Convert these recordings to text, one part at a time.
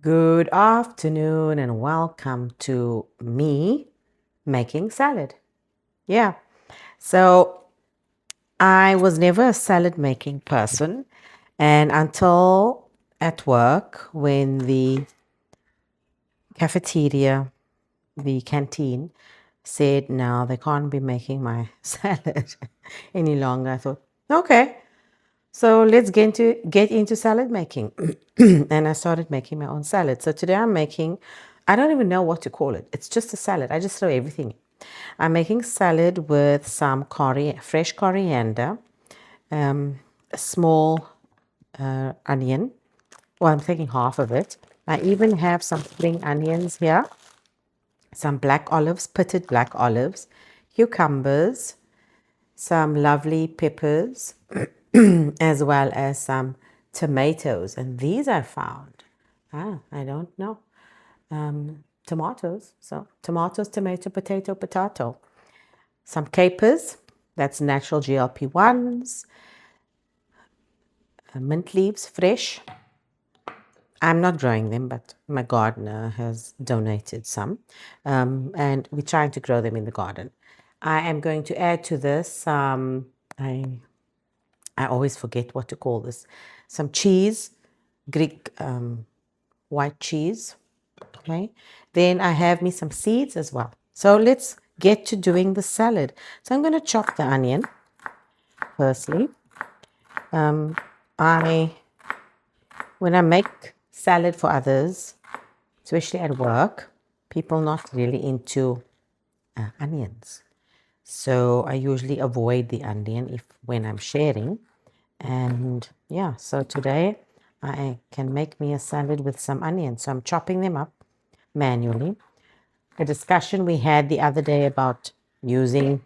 Good afternoon and welcome to me making salad. Yeah, so I was never a salad making person, and until at work when the cafeteria, the canteen, said now they can't be making my salad any longer, I thought, okay, so let's get into salad making. And I started making my own salad. So today I'm making, I don't even know what to call it. It's just a salad. I just throw everything in. I'm making salad with some fresh coriander, a small onion. Well, I'm taking half of it. I even have some spring onions here, some black olives, pitted black olives, cucumbers, some lovely peppers, as well as some tomatoes. And these I found, I don't know, tomatoes. So tomatoes, tomato, potato, potato. Some capers, that's natural GLP-1s, mint leaves, fresh. I'm not growing them, but my gardener has donated some. And we're trying to grow them in the garden. I am going to add to this, I always forget what to call this, some cheese, Greek white cheese. Okay. Then I have me some seeds as well. So let's get to doing the salad. So I'm going to chop the onion firstly. When I make salad for others, especially at work, people not really into onions. So I usually avoid the onion when I'm sharing. And yeah, so today I can make me a salad with some onions. So I'm chopping them up manually. A discussion we had the other day about using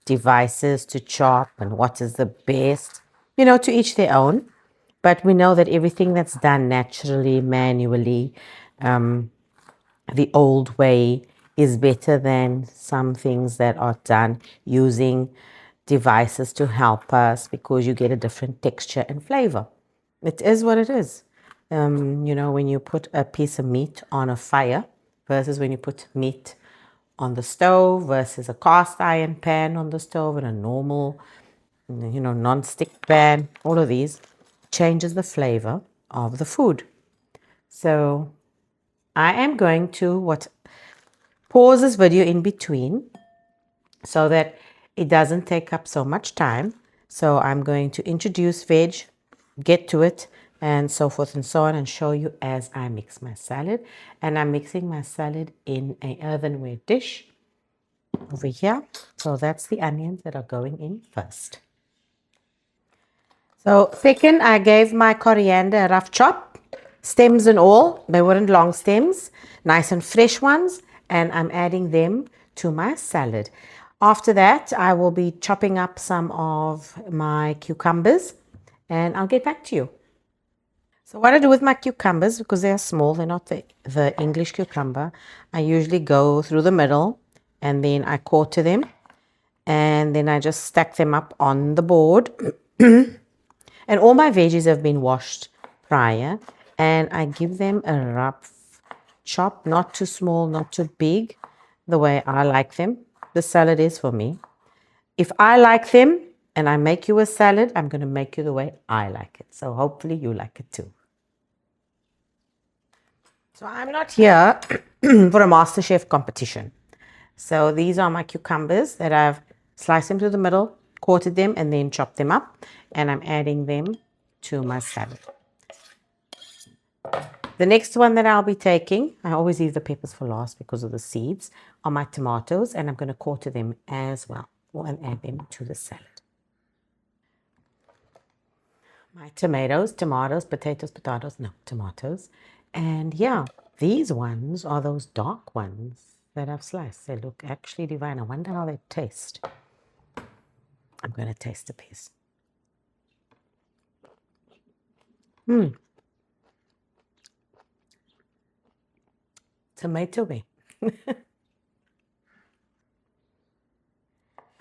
devices to chop and what is the best, to each their own. But we know that everything that's done naturally, manually, the old way is better than some things that are done using devices to help us, because you get a different texture and flavor. It is what it is. When you put a piece of meat on a fire versus when you put meat on the stove versus a cast iron pan on the stove and a normal, non-stick pan, all of these changes the flavor of the food. So I am going to pause this video in between so that it doesn't take up so much time. So I'm going to introduce veg, get to it, and so forth and so on, and show you as I mix my salad. And I'm mixing my salad in an earthenware dish over here. So that's the onions that are going in first. So second, I gave my coriander a rough chop, stems and all. They weren't long stems, nice and fresh ones, and I'm adding them to my salad. After that, I will be chopping up some of my cucumbers, and I'll get back to you. So what I do with my cucumbers, because they're small, they're not the English cucumber, I usually go through the middle, and then I quarter them, and then I just stack them up on the board. And all my veggies have been washed prior, and I give them a rough chop, not too small, not too big, the way I like them. The salad is for me. If I like them and I make you a salad, I'm going to make you the way I like it. So hopefully you like it too. So I'm not here for a MasterChef competition. So these are my cucumbers that I've sliced them through the middle, quartered them, and then chopped them up. And I'm adding them to my salad. The next one that I'll be taking, I always leave the peppers for last because of the seeds, are my tomatoes. And I'm going to quarter them as well and add them to the salad. My tomatoes, tomatoes. And yeah, these ones are those dark ones that I've sliced. They look actually divine. I wonder how they taste. I'm going to taste a piece. Tomatoey.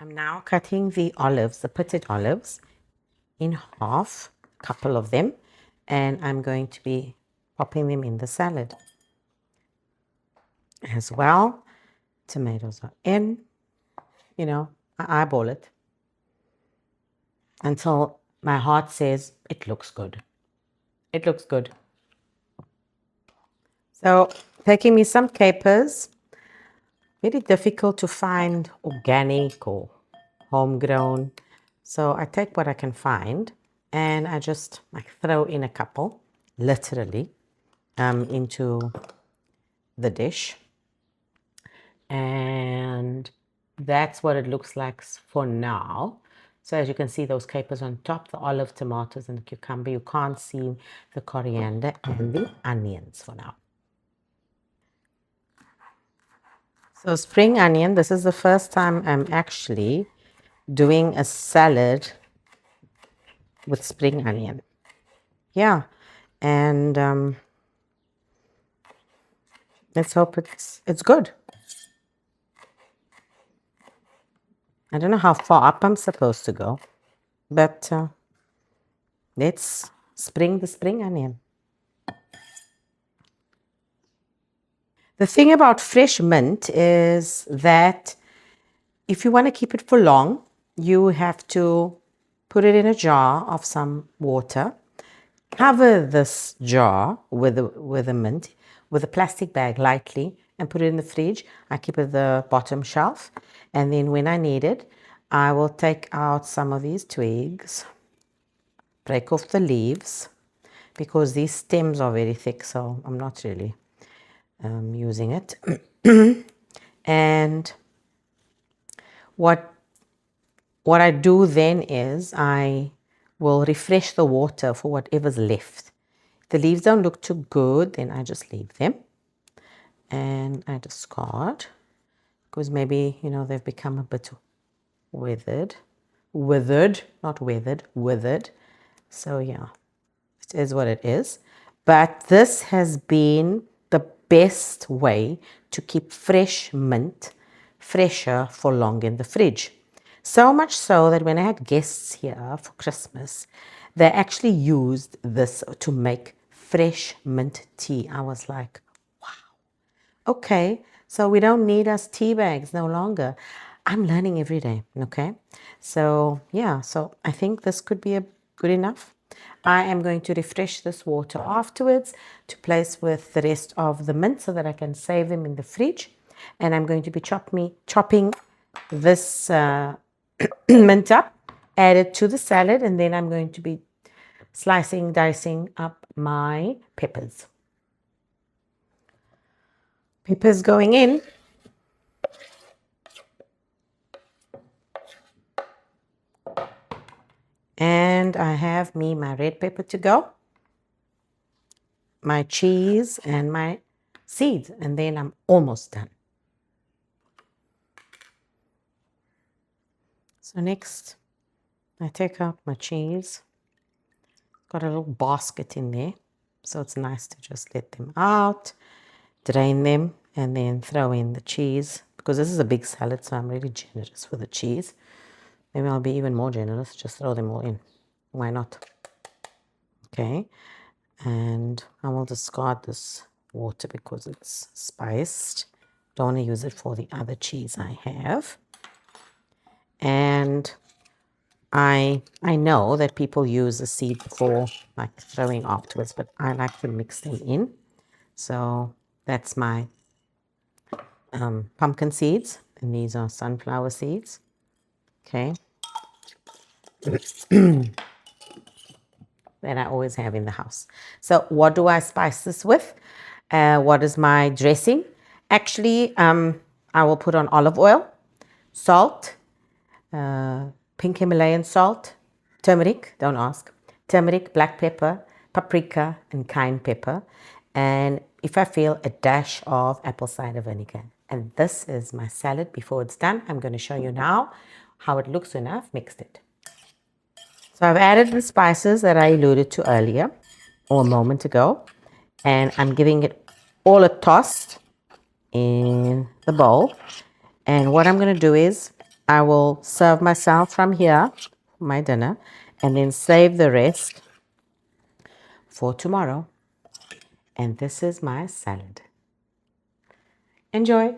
I'm now cutting the olives, the pitted olives, in half, a couple of them, and I'm going to be popping them in the salad. As well, tomatoes are in, I eyeball it until my heart says it looks good. It looks good. So, taking me some capers. Very difficult to find organic or homegrown. So I take what I can find and I just throw in a couple, literally, into the dish. And that's what it looks like for now. So as you can see, those capers on top, the olive, tomatoes, and the cucumber. You can't see the coriander and the onions for now. So spring onion, this is the first time I'm actually doing a salad with spring onion. Yeah, and let's hope it's good. I don't know how far up I'm supposed to go, but let's spring the spring onion. The thing about fresh mint is that if you want to keep it for long, you have to put it in a jar of some water, cover this jar with a mint, with a plastic bag lightly, and put it in the fridge. I keep it at the bottom shelf, and then when I need it, I will take out some of these twigs, break off the leaves, because these stems are very thick, so I'm not really using it. And what I do then is I will refresh the water for whatever's left. If the leaves don't look too good, then I just leave them and I discard, because maybe they've become a bit withered, not weathered, withered. So yeah, it is what it is. But this has been the best way to keep fresh mint fresher for long in the fridge. So much so that when I had guests here for Christmas, they actually used this to make fresh mint tea. I was like, wow, okay, so we don't need us tea bags no longer. I'm learning every day, okay? So yeah, so I think this could be good enough. I am going to refresh this water afterwards to place with the rest of the mint so that I can save them in the fridge. And I'm going to be chopping this mint up, add it to the salad, and then I'm going to be dicing up my peppers. Peppers going in. And I have my red pepper to go, my cheese, and my seeds, and then I'm almost done. So next, I take out my cheese. Got a little basket in there, so it's nice to just let them out, drain them, and then throw in the cheese, because this is a big salad, so I'm really generous with the cheese. Maybe I'll be even more generous, just throw them all in. Why not? Okay, and I will discard this water because it's spiced. Don't want to use it for the other cheese I have. And I know that people use the seed for throwing afterwards, but I like to mix them in. So that's my pumpkin seeds, and these are sunflower seeds. Okay. That I always have in the house. So what do I spice this with? What is my dressing? Actually, I will put on olive oil, salt, pink Himalayan salt, turmeric, don't ask, turmeric, black pepper, paprika, and cayenne pepper. And if I feel, a dash of apple cider vinegar. And this is my salad before it's done. I'm going to show you now how it looks when I've mixed it. So I've added the spices that I alluded to earlier, or a moment ago, and I'm giving it all a toss in the bowl. And what I'm going to do is I will serve myself from here, my dinner, and then save the rest for tomorrow. And this is my salad. Enjoy!